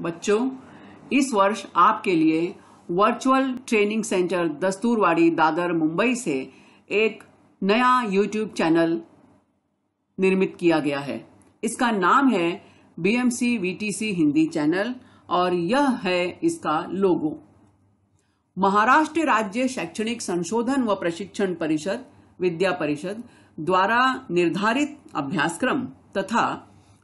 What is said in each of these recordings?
बच्चों, इस वर्ष आपके लिए virtual training centre Dasturwadi Dadar Mumbai से एक नया यूट्यूब चैनल निर्मित किया गया है। इसका नाम है बीएमसी वीटीसी हिंदी चैनल और यह है इसका लोगो। महाराष्ट्र राज्य शैक्षणिक संशोधन व प्रशिक्षण परिषद विद्या परिषद द्वारा निर्धारित अभ्यासक्रम तथा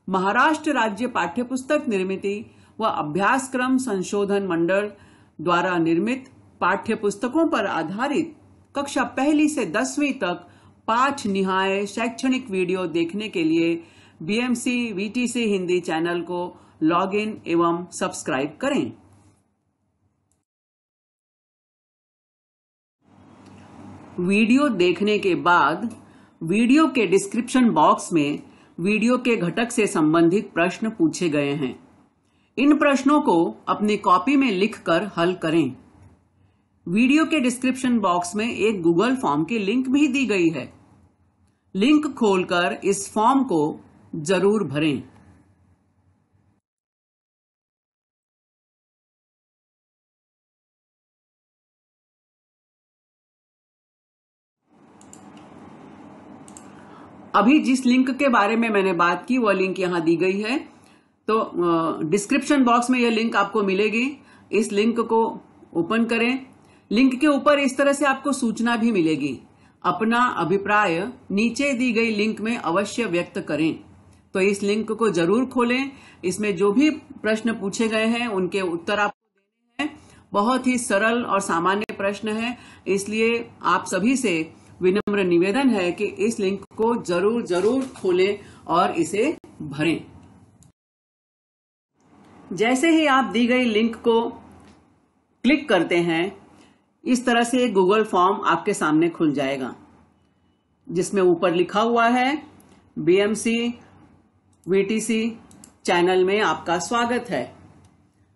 महाराष्ट्र राज्य पाठ्यपुस्तक निर्मिति व अभ्यासक्रम संशोधन मंडल द्वारा निर्मित पाठ्यपुस्तकों पर आधारित कक्षा 1 से 10वीं तक पाठ निहाय शैक्षणिक वीडियो देखने के लिए बीएमसी वीटीसी हिंदी चैनल को लॉग इन एवं सब्सक्राइब करें। वीडियो देखने के बाद वीडियो के डिस्क्रिप्शन बॉक्स में वीडियो के घटक से संबंधित प्रश्न पूछे गए हैं। इन प्रश्नों को अपनी कॉपी में लिखकर हल करें। वीडियो के डिस्क्रिप्शन बॉक्स में एक गूगल फॉर्म की लिंक भी दी गई है। लिंक खोलकर इस फॉर्म को जरूर भरें। अभी जिस लिंक के बारे में मैंने बात की वह लिंक यहां दी गई है, तो डिस्क्रिप्शन बॉक्स में यह लिंक आपको मिलेगी। इस लिंक को ओपन करें। लिंक के ऊपर इस तरह से आपको सूचना भी मिलेगी। अपना अभिप्राय नीचे दी गई लिंक में अवश्य व्यक्त करें। तो इस लिंक को जरूर खोलें। इसमें जो भी प्रश्न पूछे गए हैं उनके उत्तर आपको देने हैं। बहुत ही सरल और सामान्य प्रश्न है, इसलिए आप सभी से विनम्र निवेदन है कि इस लिंक को जरूर खोलें और इसे भरें। जैसे ही आप दी गई लिंक को क्लिक करते हैं, इस तरह से एक गूगल फॉर्म आपके सामने खुल जाएगा, जिसमें ऊपर लिखा हुआ है बीएमसी वीटीसी चैनल में आपका स्वागत है।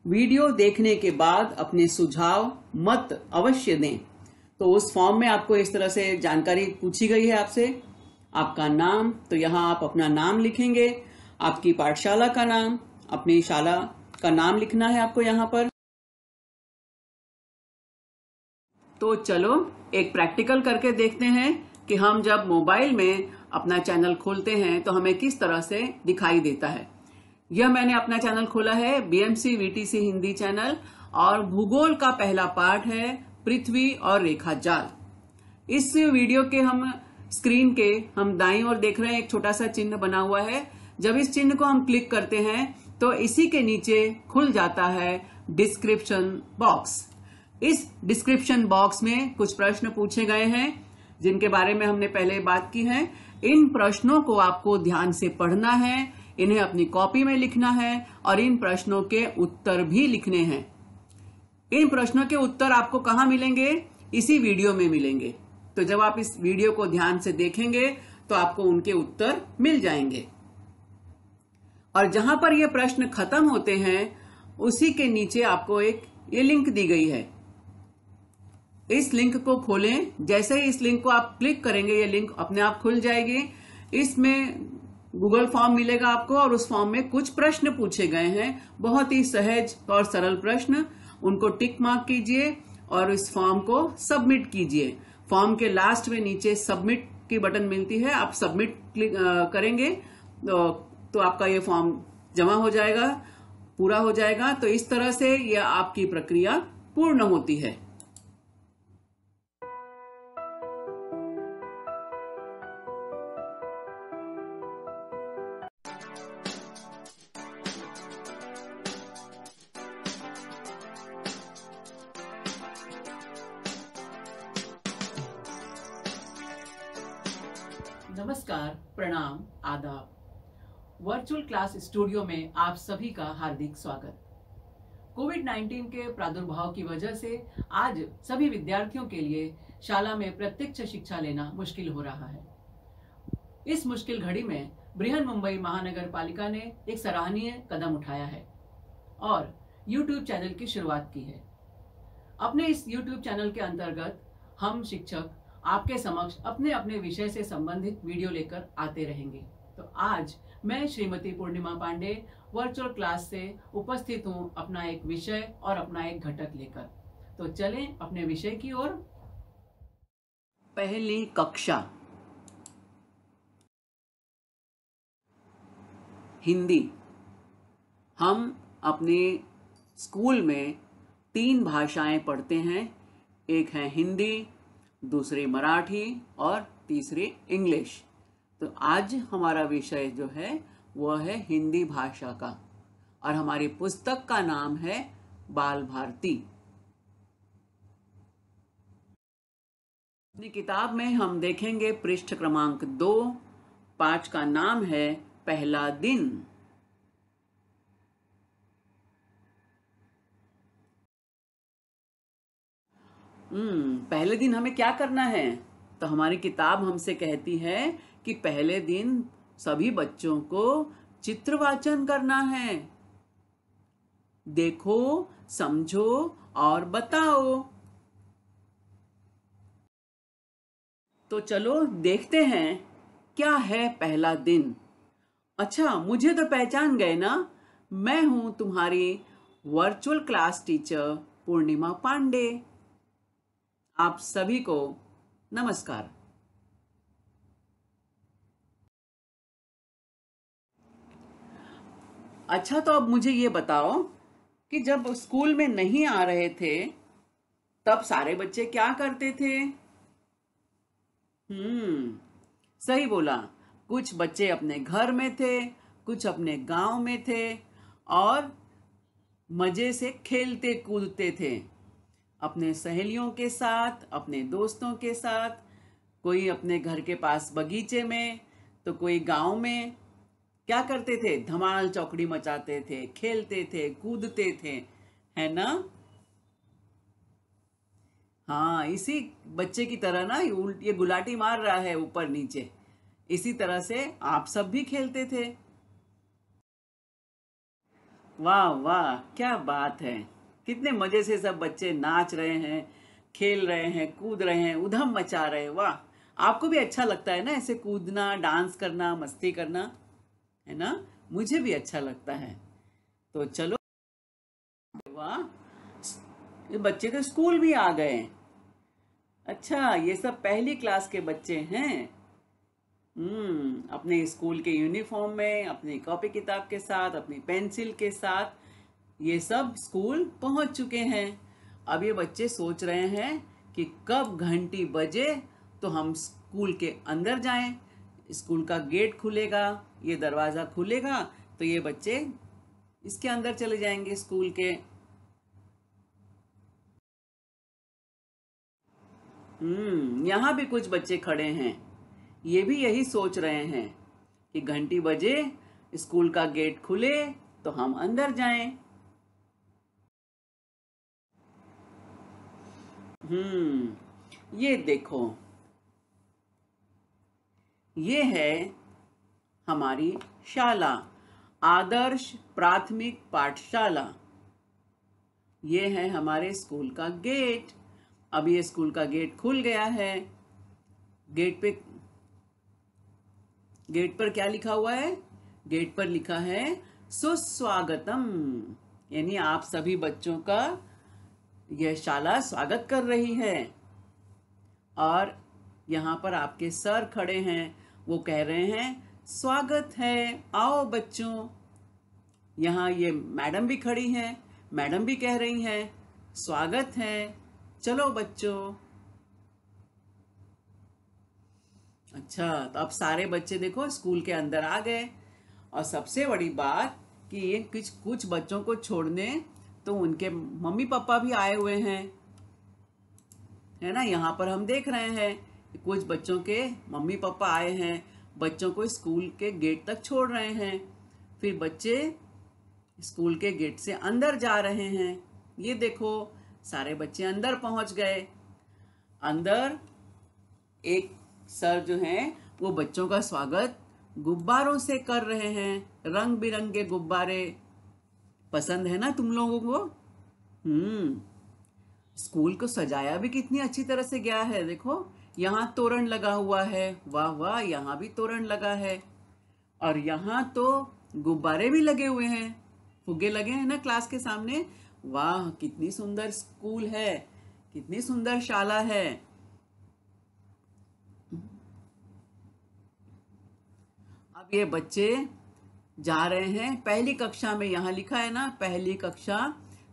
वीडियो देखने के बाद अपने सुझाव मत अवश्य दें। तो उस फॉर्म में आपको इस तरह से जानकारी पूछी गई है आपसे। आपका नाम, तो यहां आप अपना नाम लिखेंगे। आपकी पाठशाला का नाम, अपनी शाला का नाम लिखना है आपको यहां पर। तो चलो एक प्रैक्टिकल करके देखते हैं कि हम जब मोबाइल में अपना चैनल खोलते हैं तो हमें किस तरह से दिखाई देता है। यह मैंने अपना चैनल खोला है बीएमसी वीटीसी हिंदी चैनल और भूगोल का पहला पाठ है पृथ्वी और रेखा जाल। इस वीडियो के हम स्क्रीन के हम दाईं ओर देख रहे हैं, एक छोटा सा चिन्ह बना हुआ है। जब इस चिन्ह को हम क्लिक करते हैं तो इसी के नीचे खुल जाता है डिस्क्रिप्शन बॉक्स। इस डिस्क्रिप्शन बॉक्स में कुछ प्रश्न पूछे गए हैं जिनके बारे में हमने पहले बात की है। इन प्रश्नों को आपको ध्यान से पढ़ना है, इन्हें अपनी कॉपी में लिखना है और इन प्रश्नों के उत्तर भी लिखने हैं। इन प्रश्नों के उत्तर आपको कहां मिलेंगे? इसी वीडियो में मिलेंगे। तो जब आप इस वीडियो को ध्यान से देखेंगे तो आपको उनके उत्तर मिल जाएंगे। और जहां पर ये प्रश्न खत्म होते हैं उसी के नीचे आपको एक ये लिंक दी गई है। इस लिंक को खोलें। जैसे ही इस लिंक को आप क्लिक करेंगे ये लिंक अपने आप खुल जाएगी। इसमें गूगल फॉर्म मिलेगा आपको और उस फॉर्म में कुछ प्रश्न पूछे गए हैं, बहुत ही सहज और सरल प्रश्न। उनको टिक मार्क कीजिए और इस फॉर्म को सबमिट कीजिए। फॉर्म के लास्ट में नीचे सबमिट की बटन मिलती है, आप सबमिट क्लिक करेंगे तो आपका ये फॉर्म जमा हो जाएगा, पूरा हो जाएगा। तो इस तरह से यह आपकी प्रक्रिया पूर्ण होती है। नमस्कार, प्रणाम, आदाब। वर्चुअल क्लास स्टूडियो में आप सभी का हार्दिक स्वागत। कोविड-19 के प्रादुर्भाव की वजह से आज सभी विद्यार्थियों के लिए शाला में प्रत्यक्ष शिक्षा लेना मुश्किल हो रहा है। इस मुश्किल घड़ी में बृहन्मुंबई महानगर पालिका ने एक सराहनीय कदम उठाया है और YouTube चैनल की शुरुआत की है। अपने इस YouTube चैनल के अंतर्गत हम शिक्षक आपके समक्ष अपने अपने विषय से संबंधित वीडियो लेकर आते रहेंगे। तो आज मैं श्रीमती पूर्णिमा पांडे वर्चुअल क्लास से उपस्थित हूँ अपना एक विषय और अपना एक घटक लेकर। तो चलें अपने विषय की ओर। पहली कक्षा, हिंदी। हम अपने स्कूल में 3 भाषाएं पढ़ते हैं। एक है हिंदी, दूसरी मराठी और तीसरी इंग्लिश। तो आज हमारा विषय जो है वह है हिंदी भाषा का, और हमारी पुस्तक का नाम है बाल भारती। अपनी किताब में हम देखेंगे पृष्ठ क्रमांक 2, पाठ का नाम है पहला दिन। पहले दिन हमें क्या करना है? तो हमारी किताब हमसे कहती है कि पहले दिन सभी बच्चों को चित्रवाचन करना है। देखो, समझो और बताओ। तो चलो देखते हैं क्या है पहला दिन। अच्छा, मुझे तो पहचान गए ना? मैं हूं तुम्हारी वर्चुअल क्लास टीचर पूर्णिमा पांडे। आप सभी को नमस्कार। अच्छा, तो अब मुझे ये बताओ कि जब स्कूल में नहीं आ रहे थे तब सारे बच्चे क्या करते थे? सही बोला। कुछ बच्चे अपने घर में थे, कुछ अपने गांव में थे और मजे से खेलते कूदते थे अपने सहेलियों के साथ, अपने दोस्तों के साथ। कोई अपने घर के पास बगीचे में, तो कोई गांव में। क्या करते थे? धमाल चौकड़ी मचाते थे, खेलते थे, कूदते थे, है ना? हाँ, इसी बच्चे की तरह ना ये गुलाटी मार रहा है ऊपर नीचे। इसी तरह से आप सब भी खेलते थे। वाह वाह, क्या बात है! कितने मजे से सब बच्चे नाच रहे हैं, खेल रहे हैं, कूद रहे हैं, उधम मचा रहे हैं। वाह! आपको भी अच्छा लगता है ना ऐसे कूदना, डांस करना, मस्ती करना, है ना? मुझे भी अच्छा लगता है। तो चलो, वाह, ये बच्चे तो स्कूल भी आ गए। अच्छा, ये सब पहली क्लास के बच्चे हैं। अपने स्कूल के यूनिफॉर्म में, अपनी कॉपी किताब के साथ, अपनी पेंसिल के साथ ये सब स्कूल पहुंच चुके हैं। अब ये बच्चे सोच रहे हैं कि कब घंटी बजे तो हम स्कूल के अंदर जाएं। स्कूल का गेट खुलेगा, ये दरवाज़ा खुलेगा, तो ये बच्चे इसके अंदर चले जाएंगे स्कूल के। यहाँ भी कुछ बच्चे खड़े हैं। ये भी यही सोच रहे हैं कि घंटी बजे, स्कूल का गेट खुले तो हम अंदर जाएं। ये देखो, ये है हमारी शाला, आदर्श प्राथमिक पाठशाला। ये है हमारे स्कूल का गेट। अब ये स्कूल का गेट खुल गया है। गेट पर क्या लिखा हुआ है? गेट पर लिखा है सुस्वागतम, यानी आप सभी बच्चों का यह शाला स्वागत कर रही है। और यहाँ पर आपके सर खड़े हैं, वो कह रहे हैं स्वागत है, आओ बच्चों। यहाँ ये मैडम भी खड़ी हैं, मैडम भी कह रही हैं स्वागत है, चलो बच्चों। अच्छा, तो अब सारे बच्चे देखो स्कूल के अंदर आ गए। और सबसे बड़ी बात कि ये कुछ बच्चों को छोड़ने तो उनके मम्मी पापा भी आए हुए हैं, है ना? यहाँ पर हम देख रहे हैं कि कुछ बच्चों के मम्मी पापा आए हैं, बच्चों को स्कूल के गेट तक छोड़ रहे हैं। फिर बच्चे स्कूल के गेट से अंदर जा रहे हैं। ये देखो, सारे बच्चे अंदर पहुंच गए। अंदर एक सर जो हैं वो बच्चों का स्वागत गुब्बारों से कर रहे हैं। रंग बिरंगे गुब्बारे पसंद है ना तुम लोगों को? स्कूल को सजाया भी कितनी अच्छी तरह से गया है। देखो, यहाँ तोरण लगा हुआ है। वाह वाह, यहाँ भी तोरण लगा है। और यहाँ तो गुब्बारे भी लगे हुए हैं, फुग्गे लगे हैं ना क्लास के सामने। वाह, कितनी सुंदर स्कूल है, कितनी सुंदर शाला है। अब ये बच्चे जा रहे हैं पहली कक्षा में। यहाँ लिखा है ना पहली कक्षा,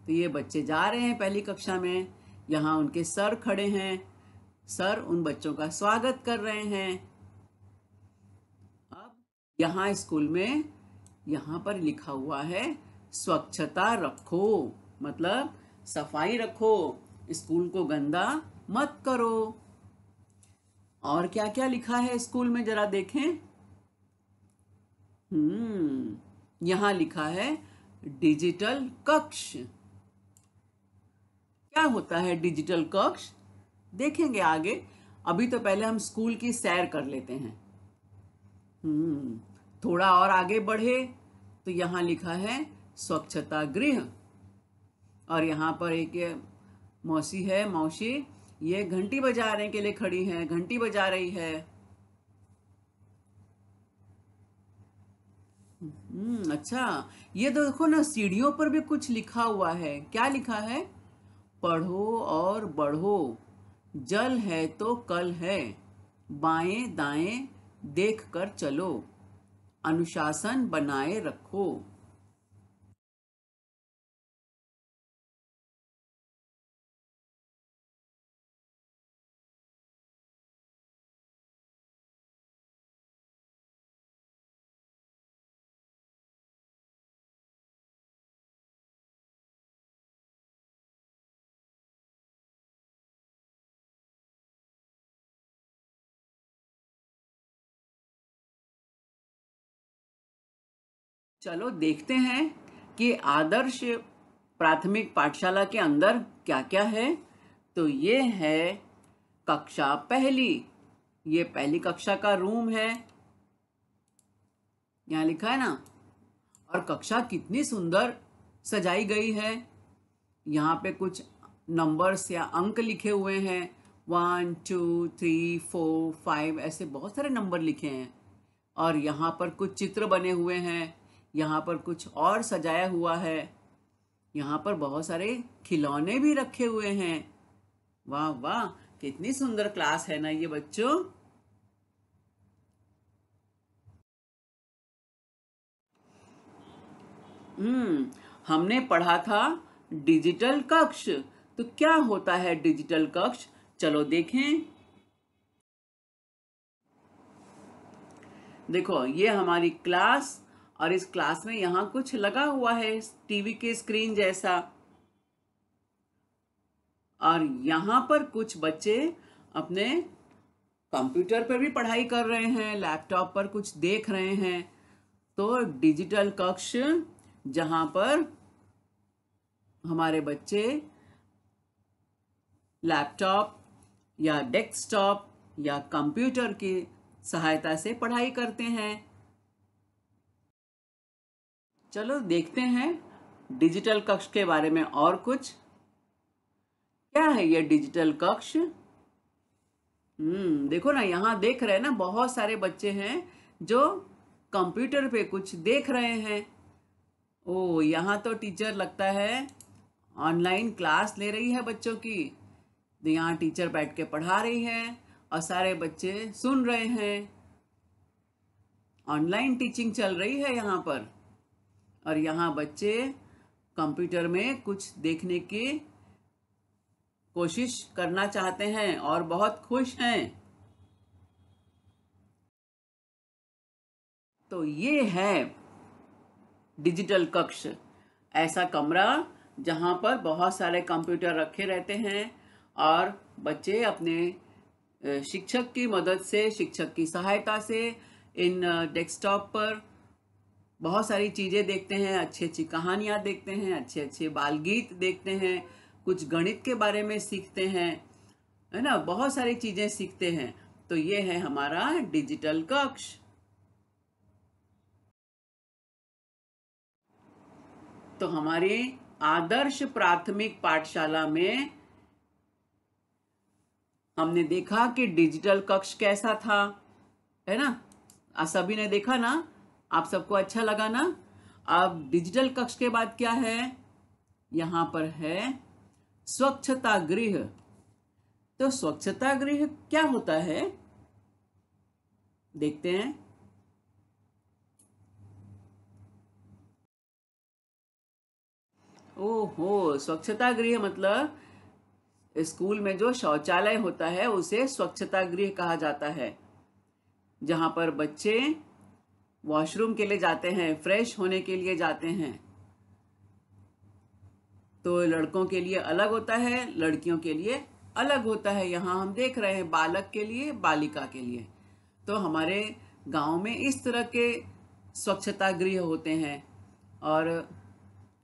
तो ये बच्चे जा रहे हैं पहली कक्षा में। यहाँ उनके सर खड़े हैं, सर उन बच्चों का स्वागत कर रहे हैं। अब यहाँ स्कूल में यहाँ पर लिखा हुआ है स्वच्छता रखो, मतलब सफाई रखो, स्कूल को गंदा मत करो। और क्या क्या लिखा है स्कूल में जरा देखें। यहाँ लिखा है डिजिटल कक्ष। क्या होता है डिजिटल कक्ष, देखेंगे आगे। अभी तो पहले हम स्कूल की सैर कर लेते हैं। थोड़ा और आगे बढ़े तो यहाँ लिखा है स्वच्छता गृह। और यहाँ पर एक मौसी है, मौसी ये घंटी बजाने के लिए खड़ी है, घंटी बजा रही है। अच्छा, ये देखो ना सीढ़ियों पर भी कुछ लिखा हुआ है। क्या लिखा है? पढ़ो और बढ़ो, जल है तो कल है, बाएं दाएं देख कर चलो, अनुशासन बनाए रखो। चलो देखते हैं कि आदर्श प्राथमिक पाठशाला के अंदर क्या क्या है। तो ये है कक्षा पहली, ये पहली कक्षा का रूम है, यहाँ लिखा है ना। और कक्षा कितनी सुंदर सजाई गई है। यहाँ पे कुछ नंबर्स या अंक लिखे हुए हैं, 1 2 3 4 5 ऐसे बहुत सारे नंबर लिखे हैं। और यहाँ पर कुछ चित्र बने हुए हैं, यहाँ पर कुछ और सजाया हुआ है। यहाँ पर बहुत सारे खिलौने भी रखे हुए हैं। वाह वाह, कितनी सुंदर क्लास है ना ये बच्चों। हमने पढ़ा था डिजिटल कक्ष। तो क्या होता है डिजिटल कक्ष, चलो देखें। देखो ये हमारी क्लास, और इस क्लास में यहाँ कुछ लगा हुआ है टीवी के स्क्रीन जैसा। और यहाँ पर कुछ बच्चे अपने कंप्यूटर पर भी पढ़ाई कर रहे हैं, लैपटॉप पर कुछ देख रहे हैं। तो डिजिटल कक्ष जहाँ पर हमारे बच्चे लैपटॉप या डेस्कटॉप या कंप्यूटर की सहायता से पढ़ाई करते हैं। चलो देखते हैं डिजिटल कक्ष के बारे में और कुछ। क्या है ये डिजिटल कक्ष? देखो ना, यहाँ देख रहे हैं ना, बहुत सारे बच्चे हैं जो कंप्यूटर पे कुछ देख रहे हैं। ओ, यहाँ तो टीचर लगता है ऑनलाइन क्लास ले रही है बच्चों की। तो यहाँ टीचर बैठ के पढ़ा रही है और सारे बच्चे सुन रहे हैं। ऑनलाइन टीचिंग चल रही है यहाँ पर। और यहाँ बच्चे कंप्यूटर में कुछ देखने की कोशिश करना चाहते हैं और बहुत खुश हैं। तो ये है डिजिटल कक्ष, ऐसा कमरा जहाँ पर बहुत सारे कंप्यूटर रखे रहते हैं और बच्चे अपने शिक्षक की मदद से, शिक्षक की सहायता से इन डेस्कटॉप पर बहुत सारी चीज़ें देखते हैं, अच्छी अच्छी कहानियाँ देखते हैं, अच्छे अच्छे बाल गीत देखते हैं, कुछ गणित के बारे में सीखते हैं, है ना, बहुत सारी चीज़ें सीखते हैं। तो ये है हमारा डिजिटल कक्ष। तो हमारी आदर्श प्राथमिक पाठशाला में हमने देखा कि डिजिटल कक्ष कैसा था, है ना। सभी ने देखा ना। आप सबको अच्छा लगा ना? अब डिजिटल कक्ष के बाद क्या है? यहाँ पर है स्वच्छता गृह। तो स्वच्छता गृह क्या होता है, देखते हैं। ओहो, स्वच्छता गृह मतलब स्कूल में जो शौचालय होता है उसे स्वच्छता गृह कहा जाता है, जहां पर बच्चे वॉशरूम के लिए जाते हैं, फ्रेश होने के लिए जाते हैं। तो लड़कों के लिए अलग होता है, लड़कियों के लिए अलग होता है। यहाँ हम देख रहे हैं बालक के लिए, बालिका के लिए। तो हमारे गांव में इस तरह के स्वच्छता गृह होते हैं और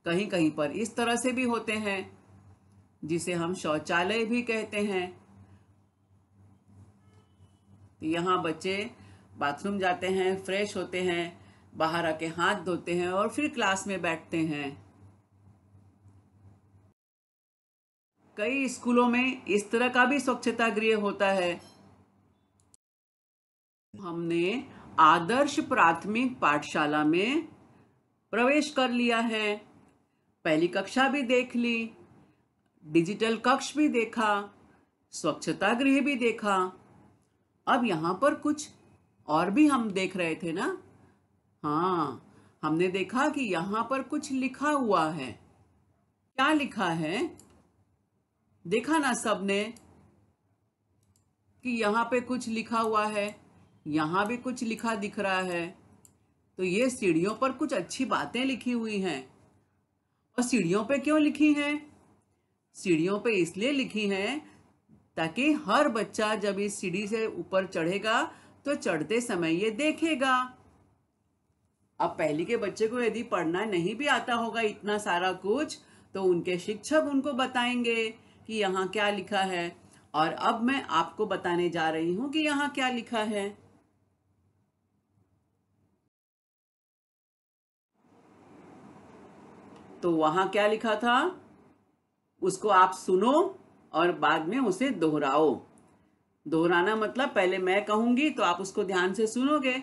कहीं कहीं पर इस तरह से भी होते हैं जिसे हम शौचालय भी कहते हैं। तो यहाँ बच्चे बाथरूम जाते हैं, फ्रेश होते हैं, बाहर आके हाथ धोते हैं और फिर क्लास में बैठते हैं। कई स्कूलों में इस तरह का भी स्वच्छता गृह होता है। हमने आदर्श प्राथमिक पाठशाला में प्रवेश कर लिया है। पहली कक्षा भी देख ली, डिजिटल कक्ष भी देखा, स्वच्छता गृह भी देखा। अब यहाँ पर कुछ और भी हम देख रहे थे ना? हाँ, हमने देखा कि यहाँ पर कुछ लिखा हुआ है। क्या लिखा है? देखा ना सबने कि यहाँ पे कुछ लिखा हुआ है, यहाँ भी कुछ लिखा दिख रहा है। तो ये सीढ़ियों पर कुछ अच्छी बातें लिखी हुई हैं। और सीढ़ियों पे क्यों लिखी हैं? सीढ़ियों पे इसलिए लिखी हैं ताकि हर बच्चा जब इस सीढ़ी से ऊपर चढ़ेगा तो चढ़ते समय ये देखेगा। अब पहली के बच्चे को यदि पढ़ना नहीं भी आता होगा इतना सारा कुछ, तो उनके शिक्षक उनको बताएंगे कि यहाँ क्या लिखा है। और अब मैं आपको बताने जा रही हूं कि यहाँ क्या लिखा है। तो वहां क्या लिखा था उसको आप सुनो और बाद में उसे दोहराओ। दोहराना मतलब पहले मैं कहूंगी तो आप उसको ध्यान से सुनोगे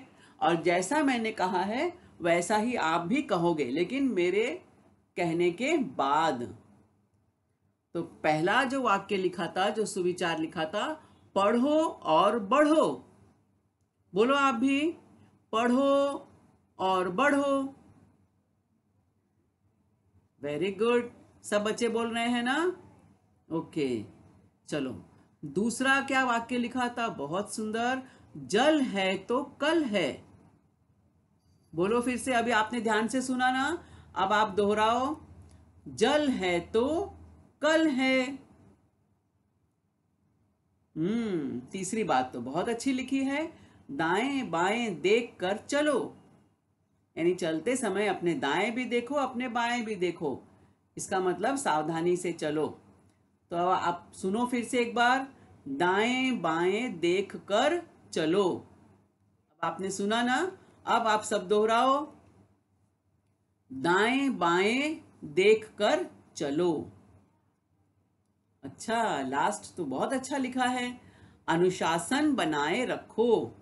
और जैसा मैंने कहा है वैसा ही आप भी कहोगे, लेकिन मेरे कहने के बाद। तो पहला जो वाक्य लिखा था, जो सुविचार लिखा था, पढ़ो और बढ़ो। बोलो आप भी, पढ़ो और बढ़ो। वेरी गुड, सब बच्चे बोल रहे हैं ना? ओके, चलो दूसरा क्या वाक्य लिखा था? बहुत सुंदर, जल है तो कल है। बोलो फिर से, अभी आपने ध्यान से सुना ना, अब आप दोहराओ, जल है तो कल है। तीसरी बात तो बहुत अच्छी लिखी है, दाएं बाएं देख कर चलो। यानी चलते समय अपने दाएं भी देखो, अपने बाएं भी देखो। इसका मतलब सावधानी से चलो। तो अब आप सुनो फिर से एक बार, दाएं बाएं देख कर चलो। अब आपने सुना ना, अब आप सब दोहराओ, दाएं बाएं देख कर चलो। अच्छा, लास्ट तो बहुत अच्छा लिखा है, अनुशासन बनाए रखो।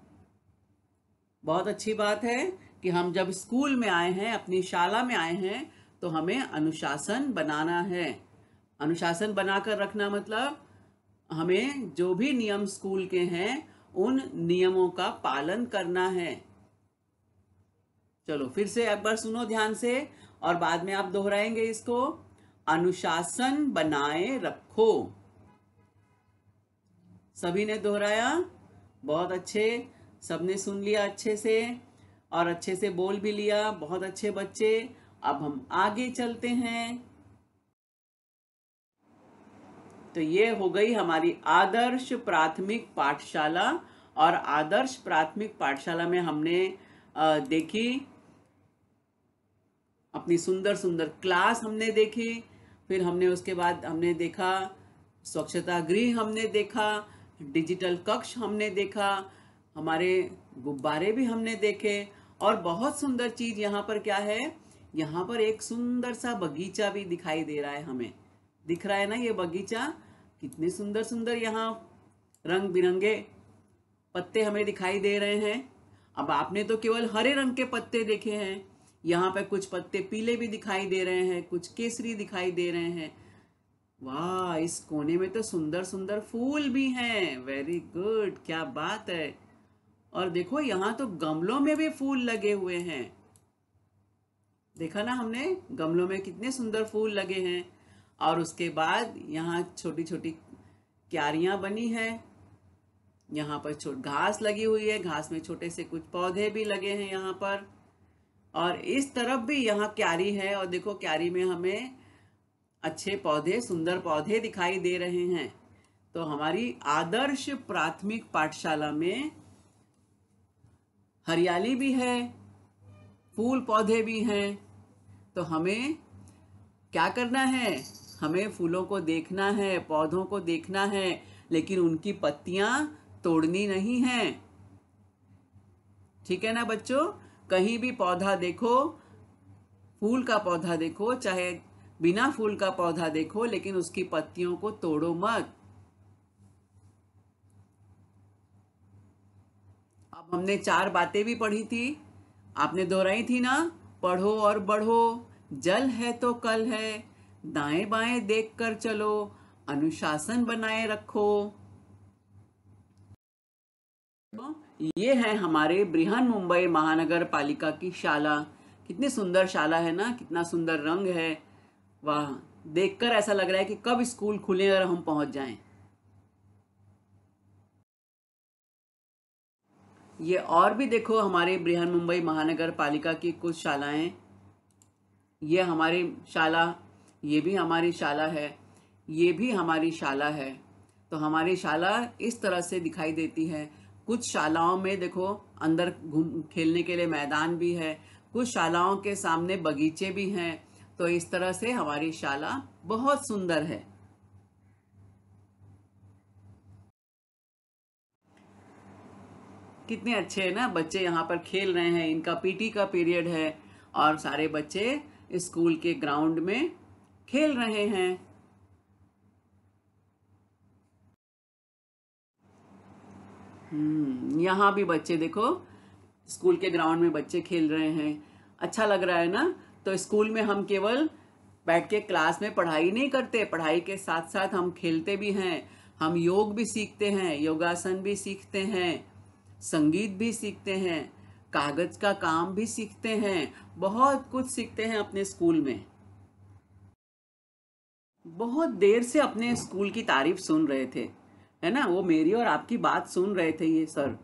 बहुत अच्छी बात है कि हम जब स्कूल में आए हैं, अपनी शाला में आए हैं, तो हमें अनुशासन बनाना है। अनुशासन बनाकर रखना मतलब हमें जो भी नियम स्कूल के हैं उन नियमों का पालन करना है। चलो फिर से एक बार सुनो ध्यान से और बाद में आप दोहराएंगे इसको, अनुशासन बनाए रखो। सभी ने दोहराया? बहुत अच्छे, सबने सुन लिया अच्छे से और अच्छे से बोल भी लिया। बहुत अच्छे बच्चे। अब हम आगे चलते हैं। तो ये हो गई हमारी आदर्श प्राथमिक पाठशाला। और आदर्श प्राथमिक पाठशाला में हमने देखी अपनी सुंदर सुंदर क्लास हमने देखी। फिर हमने उसके बाद हमने देखा स्वच्छता गृह, हमने देखा डिजिटल कक्ष, हमने देखा हमारे गुब्बारे भी हमने देखे। और बहुत सुंदर चीज यहाँ पर क्या है, यहाँ पर एक सुंदर सा बगीचा भी दिखाई दे रहा है। हमें दिख रहा है ना ये बगीचा, कितने सुंदर सुंदर यहाँ रंग बिरंगे पत्ते हमें दिखाई दे रहे हैं। अब आपने तो केवल हरे रंग के पत्ते देखे हैं, यहाँ पे कुछ पत्ते पीले भी दिखाई दे रहे हैं, कुछ केसरी दिखाई दे रहे हैं। वाह, इस कोने में तो सुंदर सुंदर फूल भी हैं। वेरी गुड, क्या बात है। और देखो यहाँ तो गमलों में भी फूल लगे हुए हैं। देखा ना हमने, गमलों में कितने सुंदर फूल लगे हैं। और उसके बाद यहाँ छोटी छोटी क्यारियां बनी है। यहाँ पर घास लगी हुई है, घास में छोटे से कुछ पौधे भी लगे हैं यहाँ पर। और इस तरफ भी यहाँ क्यारी है, और देखो क्यारी में हमें अच्छे पौधे, सुंदर पौधे दिखाई दे रहे हैं। तो हमारी आदर्श प्राथमिक पाठशाला में हरियाली भी है, फूल पौधे भी हैं। तो हमें क्या करना है? हमें फूलों को देखना है, पौधों को देखना है, लेकिन उनकी पत्तियां तोड़नी नहीं है। ठीक है ना बच्चों? कहीं भी पौधा देखो, फूल का पौधा देखो, चाहे बिना फूल का पौधा देखो, लेकिन उसकी पत्तियों को तोड़ो मत। अब हमने 4 बातें भी पढ़ी थी, आपने दोहराई थी ना। पढ़ो और बढ़ो, जल है तो कल है, दाएं बाएं देख कर चलो, अनुशासन बनाए रखो। ये है हमारे बृहन मुंबई महानगर पालिका की शाला। कितनी सुंदर शाला है ना, कितना सुंदर रंग है। वाह, देखकर ऐसा लग रहा है कि कब स्कूल खुले और हम पहुंच जाएं। ये और भी देखो हमारे बृहन मुंबई महानगर पालिका की कुछ शालाएं। ये हमारी शाला, ये भी हमारी शाला है, ये भी हमारी शाला है। तो हमारी शाला इस तरह से दिखाई देती है। कुछ शालाओं में देखो अंदर घूम खेलने के लिए मैदान भी है, कुछ शालाओं के सामने बगीचे भी हैं। तो इस तरह से हमारी शाला बहुत सुंदर है। कितने अच्छे है ना, बच्चे यहाँ पर खेल रहे हैं। इनका पीटी का पीरियड है और सारे बच्चे स्कूल के ग्राउंड में खेल रहे हैं। यहाँ भी बच्चे देखो, स्कूल के ग्राउंड में बच्चे खेल रहे हैं। अच्छा लग रहा है ना। तो स्कूल में हम केवल बैठ के क्लास में पढ़ाई नहीं करते, पढ़ाई के साथ साथ हम खेलते भी हैं। हम योग भी सीखते हैं, योगासन भी सीखते हैं, संगीत भी सीखते हैं, कागज का काम भी सीखते हैं। बहुत कुछ सीखते हैं अपने स्कूल में। बहुत देर से अपने स्कूल की तारीफ सुन रहे थे, है ना। वो मेरी और आपकी बात सुन रहे थे ये सर।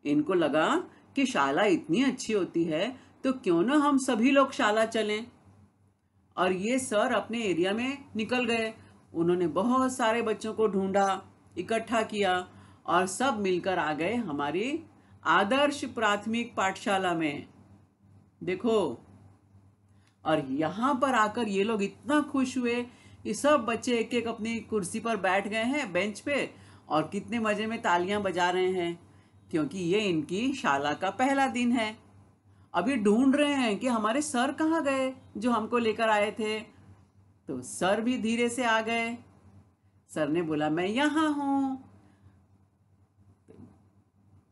इनको लगा कि शाला इतनी अच्छी होती है, तो क्यों ना हम सभी लोग शाला चलें। और ये सर अपने एरिया में निकल गए। उन्होंने बहुत सारे बच्चों को ढूंढा, इकट्ठा किया, और सब मिलकर आ गए हमारी आदर्श प्राथमिक पाठशाला में। देखो, और यहाँ पर आकर ये लोग इतना खुश हुए। ये सब बच्चे एक एक अपनी कुर्सी पर बैठ गए हैं, बेंच पे, और कितने मजे में तालियां बजा रहे हैं, क्योंकि ये इनकी शाला का पहला दिन है। अब ये ढूंढ रहे हैं कि हमारे सर कहाँ गए जो हमको लेकर आए थे। तो सर भी धीरे से आ गए। सर ने बोला, मैं यहाँ हूं।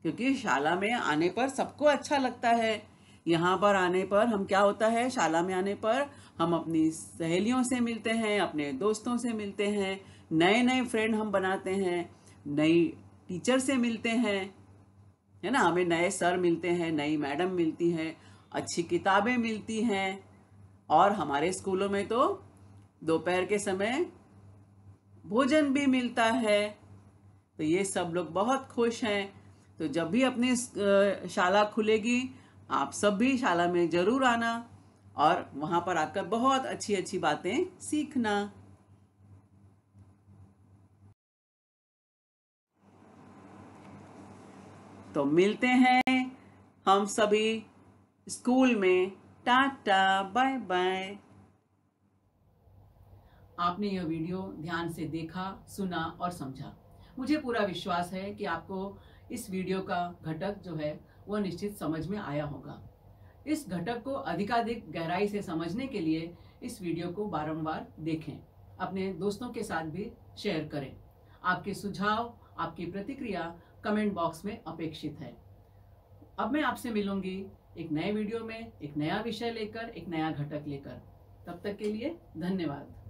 क्योंकि शाला में आने पर सबको अच्छा लगता है। यहाँ पर आने पर हम क्या होता है, शाला में आने पर हम अपनी सहेलियों से मिलते हैं, अपने दोस्तों से मिलते हैं, नए नए फ्रेंड हम बनाते हैं, नई टीचर से मिलते हैं, है ना। हमें नए सर मिलते हैं, नई मैडम मिलती हैं, अच्छी किताबें मिलती हैं। और हमारे स्कूलों में तो दोपहर के समय भोजन भी मिलता है। तो ये सब लोग बहुत खुश हैं। तो जब भी अपनी शाला खुलेगी, आप सब भी शाला में जरूर आना और वहां पर आकर बहुत अच्छी अच्छी बातें सीखना। तो मिलते हैं हम सभी स्कूल में। Tata, bye bye. आपने यह वीडियो ध्यान से देखा, सुना और समझा। मुझे पूरा विश्वास है कि आपको इस वीडियो का घटक जो है वह निश्चित समझ में आया होगा। इस घटक को अधिकाधिक गहराई से समझने के लिए इस वीडियो को बारंबार देखें, अपने दोस्तों के साथ भी शेयर करें। आपके सुझाव, आपकी प्रतिक्रिया कमेंट बॉक्स में अपेक्षित है। अब मैं आपसे मिलूंगी एक नए वीडियो में, एक नया विषय लेकर, एक नया घटक लेकर। तब तक के लिए धन्यवाद।